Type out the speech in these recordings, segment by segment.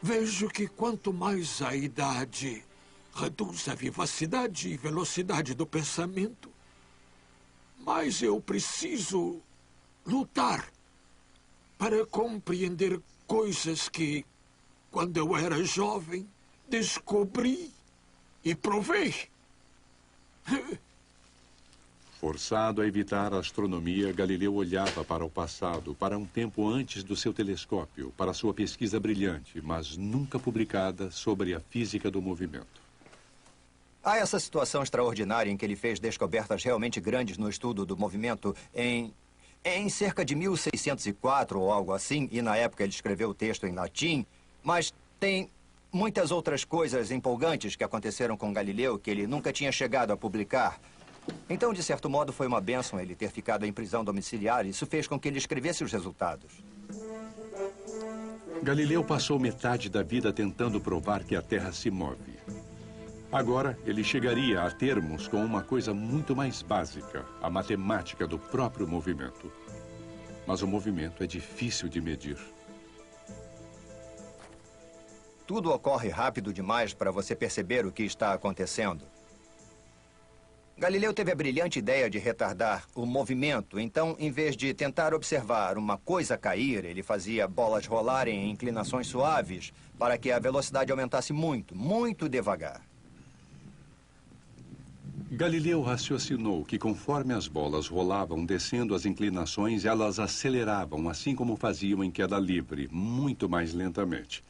Vejo que quanto mais a idade reduz a vivacidade e velocidade do pensamento, mais eu preciso lutar para compreender coisas que, quando eu era jovem, descobri e provei. Forçado a evitar a astronomia, Galileu olhava para o passado, para um tempo antes do seu telescópio, para sua pesquisa brilhante, mas nunca publicada, sobre a física do movimento. Há essa situação extraordinária em que ele fez descobertas realmente grandes no estudo do movimento em cerca de 1604 ou algo assim, e na época ele escreveu o texto em latim, mas tem muitas outras coisas empolgantes que aconteceram com Galileu que ele nunca tinha chegado a publicar. Então, de certo modo, foi uma bênção ele ter ficado em prisão domiciliar. Isso fez com que ele escrevesse os resultados. Galileu passou metade da vida tentando provar que a Terra se move. Agora, ele chegaria a termos com uma coisa muito mais básica, a matemática do próprio movimento. Mas o movimento é difícil de medir. Tudo ocorre rápido demais para você perceber o que está acontecendo. Galileu teve a brilhante ideia de retardar o movimento, então, em vez de tentar observar uma coisa cair, ele fazia bolas rolarem em inclinações suaves para que a velocidade aumentasse muito, muito devagar. Galileu raciocinou que conforme as bolas rolavam descendo as inclinações, elas aceleravam, assim como faziam em queda livre, muito mais lentamente.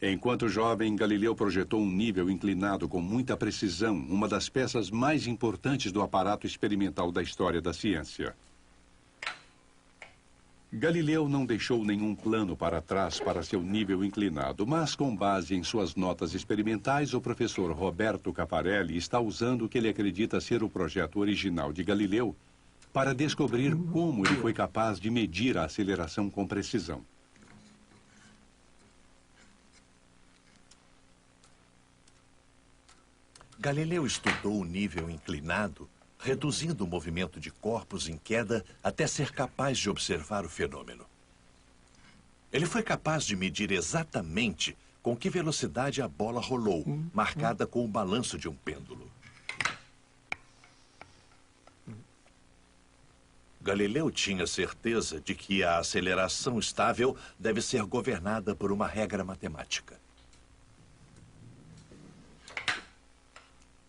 Enquanto jovem, Galileu projetou um nível inclinado com muita precisão, uma das peças mais importantes do aparato experimental da história da ciência. Galileu não deixou nenhum plano para trás para seu nível inclinado, mas com base em suas notas experimentais, o professor Roberto Cafarelli está usando o que ele acredita ser o projeto original de Galileu para descobrir como ele foi capaz de medir a aceleração com precisão. Galileu estudou o nível inclinado, reduzindo o movimento de corpos em queda até ser capaz de observar o fenômeno. Ele foi capaz de medir exatamente com que velocidade a bola rolou, marcada com o balanço de um pêndulo. Galileu tinha certeza de que a aceleração estável deve ser governada por uma regra matemática.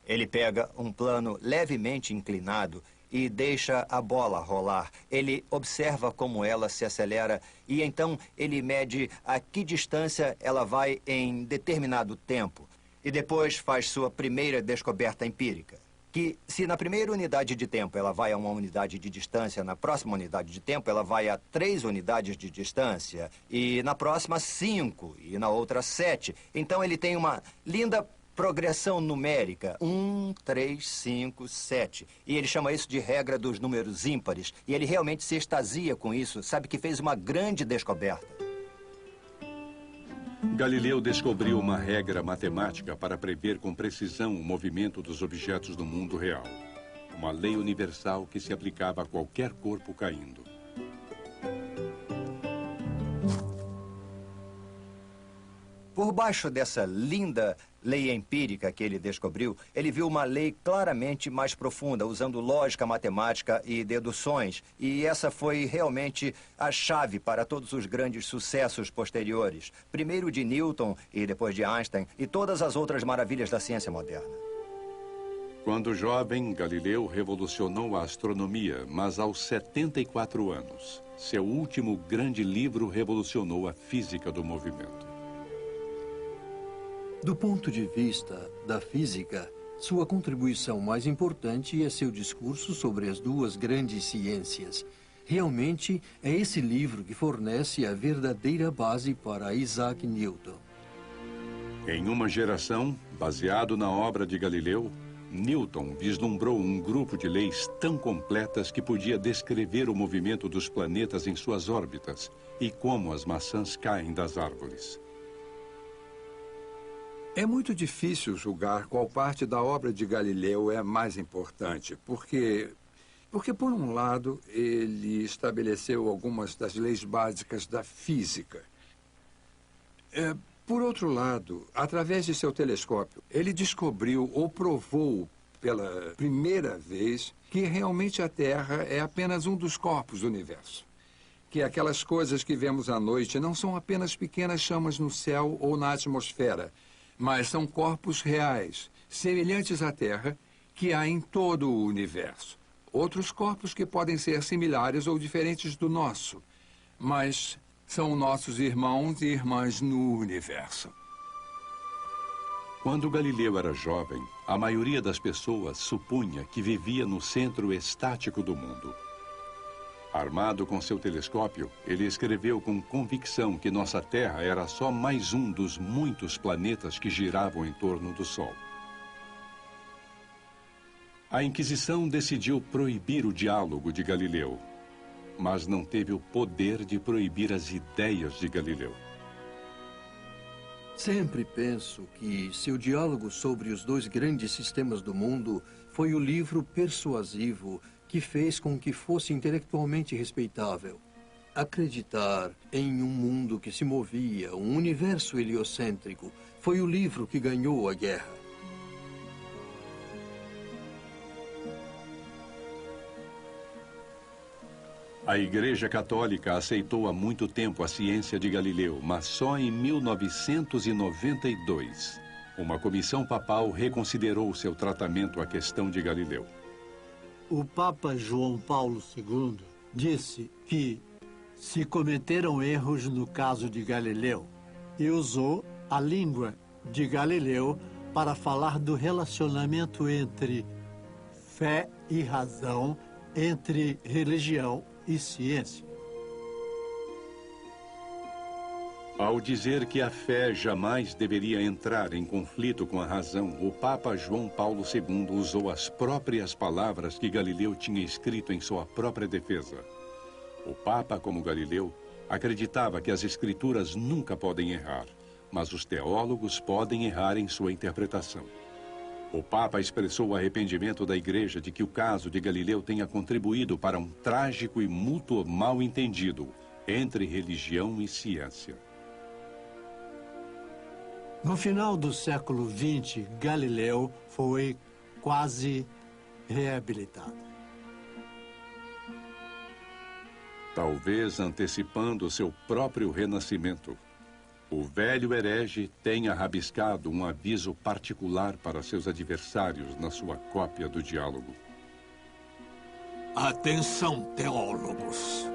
Ele pega um plano levemente inclinado e deixa a bola rolar. Ele observa como ela se acelera e então ele mede a que distância ela vai em determinado tempo. E depois faz sua primeira descoberta empírica, que se na primeira unidade de tempo ela vai a uma unidade de distância, na próxima unidade de tempo ela vai a 3 unidades de distância, e na próxima 5, e na outra 7. Então ele tem uma linda progressão numérica, 1, 3, 5, 7. E ele chama isso de regra dos números ímpares. E ele realmente se extasia com isso, sabe que fez uma grande descoberta. Galileu descobriu uma regra matemática para prever com precisão o movimento dos objetos do mundo real. Uma lei universal que se aplicava a qualquer corpo caindo. Por baixo dessa linda lei empírica que ele descobriu, ele viu uma lei claramente mais profunda, usando lógica matemática e deduções. E essa foi realmente a chave para todos os grandes sucessos posteriores. Primeiro de Newton e depois de Einstein e todas as outras maravilhas da ciência moderna. Quando jovem, Galileu revolucionou a astronomia, mas aos 74 anos, seu último grande livro revolucionou a física do movimento. Do ponto de vista da física, sua contribuição mais importante é seu discurso sobre as duas grandes ciências. Realmente, é esse livro que fornece a verdadeira base para Isaac Newton. Em uma geração, baseado na obra de Galileu, Newton vislumbrou um grupo de leis tão completas que podia descrever o movimento dos planetas em suas órbitas e como as maçãs caem das árvores. É muito difícil julgar qual parte da obra de Galileu é mais importante, porque, por um lado, ele estabeleceu algumas das leis básicas da física. Por outro lado, através de seu telescópio, ele descobriu ou provou pela primeira vez que realmente a Terra é apenas um dos corpos do universo. Que aquelas coisas que vemos à noite não são apenas pequenas chamas no céu ou na atmosfera, mas são corpos reais, semelhantes à Terra, que há em todo o universo. Outros corpos que podem ser similares ou diferentes do nosso, mas são nossos irmãos e irmãs no universo. Quando Galileu era jovem, a maioria das pessoas supunha que vivia no centro estático do mundo. Armado com seu telescópio, ele escreveu com convicção que nossa Terra era só mais um dos muitos planetas que giravam em torno do Sol. A Inquisição decidiu proibir o diálogo de Galileu, mas não teve o poder de proibir as ideias de Galileu. Sempre penso que seu diálogo sobre os dois grandes sistemas do mundo foi o livro persuasivo que fez com que fosse intelectualmente respeitável. Acreditar em um mundo que se movia, um universo heliocêntrico, foi o livro que ganhou a guerra. A Igreja Católica aceitou há muito tempo a ciência de Galileu, mas só em 1992, uma comissão papal reconsiderou seu tratamento à questão de Galileu. O Papa João Paulo II disse que se cometeram erros no caso de Galileu e usou a língua de Galileu para falar do relacionamento entre fé e razão, entre religião e ciência. Ao dizer que a fé jamais deveria entrar em conflito com a razão, o Papa João Paulo II usou as próprias palavras que Galileu tinha escrito em sua própria defesa. O Papa, como Galileu, acreditava que as escrituras nunca podem errar, mas os teólogos podem errar em sua interpretação. O Papa expressou o arrependimento da Igreja de que o caso de Galileu tenha contribuído para um trágico e mútuo mal-entendido entre religião e ciência. No final do século XX, Galileu foi quase reabilitado. Talvez antecipando seu próprio renascimento, o velho herege tenha rabiscado um aviso particular para seus adversários na sua cópia do diálogo. Atenção, teólogos.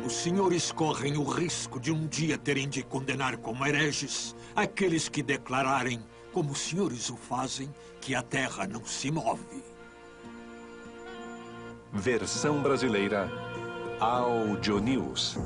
Os senhores correm o risco de um dia terem de condenar como hereges aqueles que declararem, como os senhores o fazem, que a Terra não se move. Versão brasileira Audio News.